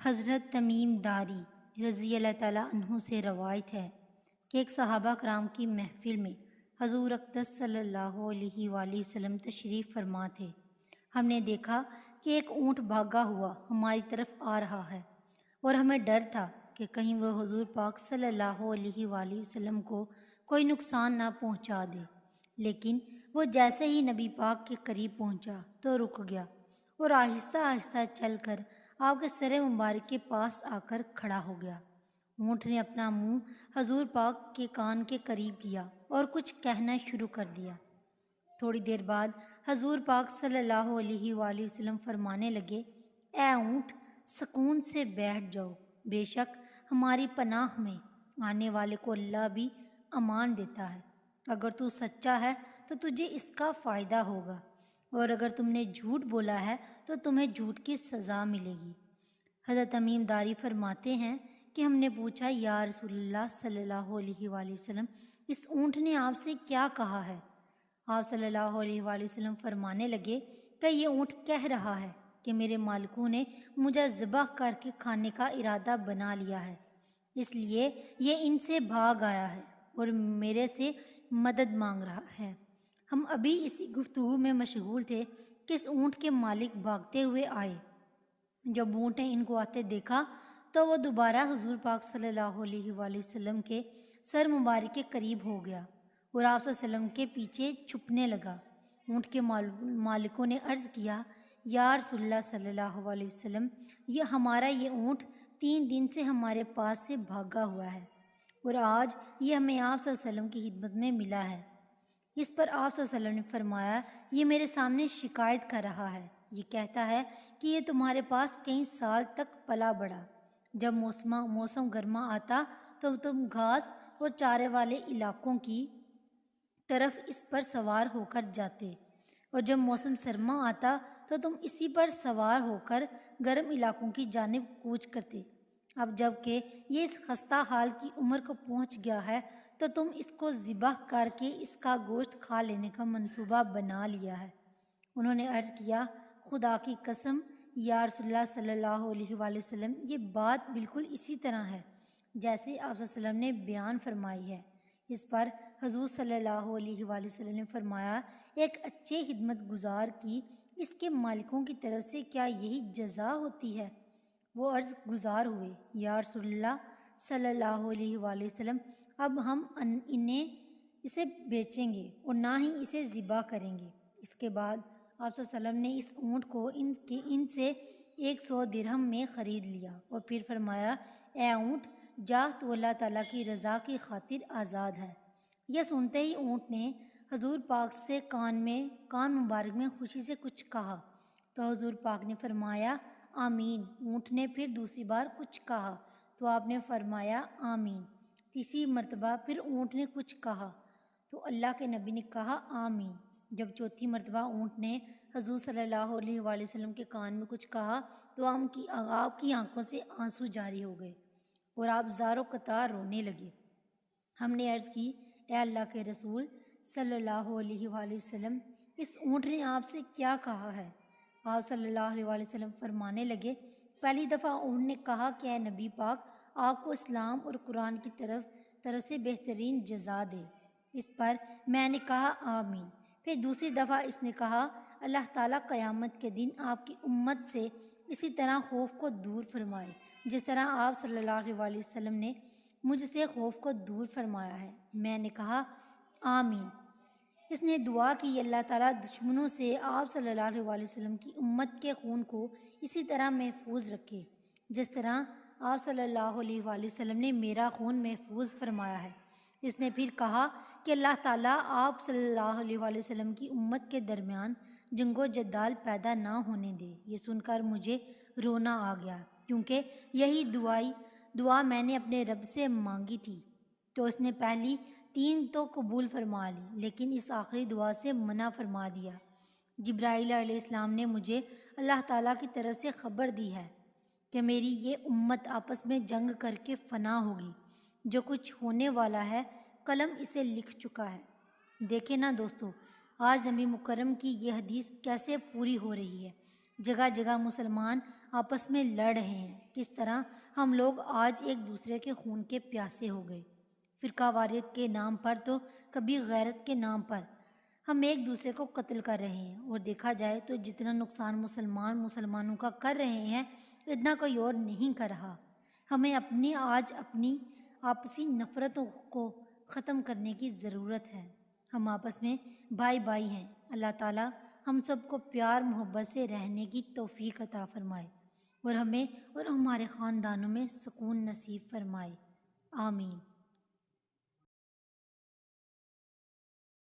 حضرت تمیم داری رضی اللہ تعالیٰ عنہ سے روایت ہے کہ ایک صحابہ کرام کی محفل میں حضور اقدس صلی اللہ علیہ وآلہ وسلم تشریف فرما تھے۔ ہم نے دیکھا کہ ایک اونٹ بھاگا ہوا ہماری طرف آ رہا ہے اور ہمیں ڈر تھا کہ کہیں وہ حضور پاک صلی اللہ علیہ وآلہ وسلم کو کوئی نقصان نہ پہنچا دے، لیکن وہ جیسے ہی نبی پاک کے قریب پہنچا تو رک گیا اور آہستہ آہستہ چل کر آپ کے سر مبارک کے پاس آ کر کھڑا ہو گیا۔ اونٹ نے اپنا منہ حضور پاک کے کان کے قریب کیا اور کچھ کہنا شروع کر دیا۔ تھوڑی دیر بعد حضور پاک صلی اللہ علیہ وآلہ وسلم فرمانے لگے، اے اونٹ، سکون سے بیٹھ جاؤ، بے شک ہماری پناہ میں آنے والے کو اللہ بھی امان دیتا ہے۔ اگر تو سچا ہے تو تجھے اس کا فائدہ ہوگا، اور اگر تم نے جھوٹ بولا ہے تو تمہیں جھوٹ کی سزا ملے گی۔ حضرت تمیم داری فرماتے ہیں کہ ہم نے پوچھا، یا رسول اللہ صلی اللہ علیہ وآلہ وسلم، اس اونٹ نے آپ سے کیا کہا ہے؟ آپ صلی اللہ علیہ وآلہ وسلم فرمانے لگے کہ یہ اونٹ کہہ رہا ہے کہ میرے مالکوں نے مجھے ذبح کر کے کھانے کا ارادہ بنا لیا ہے، اس لیے یہ ان سے بھاگ آیا ہے اور میرے سے مدد مانگ رہا ہے۔ ہم ابھی اسی گفتگو میں مشغول تھے کہ اس اونٹ کے مالک بھاگتے ہوئے آئے۔ جب اونٹ نے ان کو آتے دیکھا تو وہ دوبارہ حضور پاک صلی اللہ علیہ وآلہ وسلم کے سر مبارک کے قریب ہو گیا اور آپ صلی اللہ علیہ وسلم کے پیچھے چھپنے لگا۔ اونٹ کے مالکوں نے عرض کیا، یا رسول اللہ صلی اللہ علیہ وسلم، یہ اونٹ 3 دن سے ہمارے پاس سے بھاگا ہوا ہے اور آج یہ ہمیں آپ صلی اللہ علیہ وسلم کی خدمت میں ملا ہے۔ اس پر آپ صلی اللہ علیہ وسلم نے فرمایا، یہ میرے سامنے شکایت کر رہا ہے، یہ کہتا ہے کہ یہ تمہارے پاس کئی سال تک پلا بڑھا، جب موسم گرما آتا تو تم گھاس اور چارے والے علاقوں کی طرف اس پر سوار ہو کر جاتے، اور جب موسم سرما آتا تو تم اسی پر سوار ہو کر گرم علاقوں کی جانب کوچ کرتے۔ اب جب کہ یہ اس خستہ حال کی عمر کو پہنچ گیا ہے تو تم اس کو ذبح کر کے اس کا گوشت کھا لینے کا منصوبہ بنا لیا ہے۔ انہوں نے عرض کیا، خدا کی قسم یا رسول اللہ صلی اللہ علیہ وآلہ وسلم، یہ بات بالکل اسی طرح ہے جیسے آپ صلی اللہ علیہ وسلم نے بیان فرمائی ہے۔ اس پر حضور صلی اللہ علیہ وآلہ وسلم نے فرمایا، ایک اچھے خدمت گزار کی اس کے مالکوں کی طرف سے کیا یہی جزا ہوتی ہے؟ وہ عرض گزار ہوئے، یا رسول اللہ صلی اللہ علیہ وآلہ وسلم، اب ہم اسے بیچیں گے اور نہ ہی اسے ذبح کریں گے۔ اس کے بعد آپ صلی اللہ علیہ وسلم نے اس اونٹ کو ان سے 100 درہم میں خرید لیا اور پھر فرمایا، اے اونٹ، جا، تو اللہ تعالیٰ کی رضا کی خاطر آزاد ہے۔ یہ سنتے ہی اونٹ نے حضور پاک سے کان مبارک میں خوشی سے کچھ کہا تو حضور پاک نے فرمایا، آمین۔ اونٹ نے پھر دوسری بار کچھ کہا تو آپ نے فرمایا، آمین۔ تیسری مرتبہ پھر اونٹ نے کچھ کہا تو اللہ کے نبی نے کہا، آمین۔ جب چوتھی مرتبہ اونٹ نے حضور صلی اللہ علیہ وآلہ وسلم کے کان میں کچھ کہا تو آپ کی آنکھوں سے آنسو جاری ہو گئے اور آپ زاروں قطار رونے لگے۔ ہم نے عرض کی، اے اللہ کے رسول صلی اللہ علیہ وآلہ وسلم، اس اونٹ نے آپ سے کیا کہا ہے؟ آپ صلی اللہ علیہ وآلہ وسلم فرمانے لگے، پہلی دفعہ اونٹ نے کہا کہ اے نبی پاک، آپ کو اسلام اور قرآن کی طرف سے بہترین جزا دے۔ اس پر میں نے کہا، آمین۔ پھر دوسری دفعہ اس نے کہا، اللہ تعالیٰ قیامت کے دن آپ کی امت سے اسی طرح خوف کو دور فرمائے جس طرح آپ صلی اللہ علیہ وآلہ وسلم نے مجھ سے خوف کو دور فرمایا ہے۔ میں نے کہا، آمین۔ اس نے دعا کی، اللہ تعالیٰ دشمنوں سے آپ صلی اللہ علیہ وآلہ وسلم کی امت کے خون کو اسی طرح محفوظ رکھے جس طرح آپ صلی اللہ علیہ وآلہ وسلم نے میرا خون محفوظ فرمایا ہے۔ اس نے پھر کہا کہ اللہ تعالیٰ آپ صلی اللہ علیہ وآلہ وسلم کی امت کے درمیان جنگ و جدال پیدا نہ ہونے دے۔ یہ سن کر مجھے رونا آ گیا، کیونکہ یہی دعا میں نے اپنے رب سے مانگی تھی، تو اس نے پہلی 3 تو قبول فرما لی لیکن اس آخری دعا سے منع فرما دیا۔ جبرائیل علیہ السلام نے مجھے اللہ تعالیٰ کی طرف سے خبر دی ہے کہ میری یہ امت آپس میں جنگ کر کے فنا ہوگی، جو کچھ ہونے والا ہے قلم اسے لکھ چکا ہے۔ دیکھیں نا دوستو، آج نبی مکرم کی یہ حدیث کیسے پوری ہو رہی ہے۔ جگہ جگہ مسلمان آپس میں لڑ رہے ہیں، کس طرح ہم لوگ آج ایک دوسرے کے خون کے پیاسے ہو گئے۔ فرقہ واریت کے نام پر تو کبھی غیرت کے نام پر ہم ایک دوسرے کو قتل کر رہے ہیں، اور دیکھا جائے تو جتنا نقصان مسلمانوں کا کر رہے ہیں اتنا کوئی اور نہیں کر رہا۔ ہمیں آج اپنی آپسی نفرتوں کو ختم کرنے کی ضرورت ہے۔ ہم آپس میں بھائی بھائی ہیں۔ اللہ تعالیٰ ہم سب کو پیار محبت سے رہنے کی توفیق عطا فرمائے، اور ہمیں اور ہمارے خاندانوں میں سکون نصیب فرمائے، آمین۔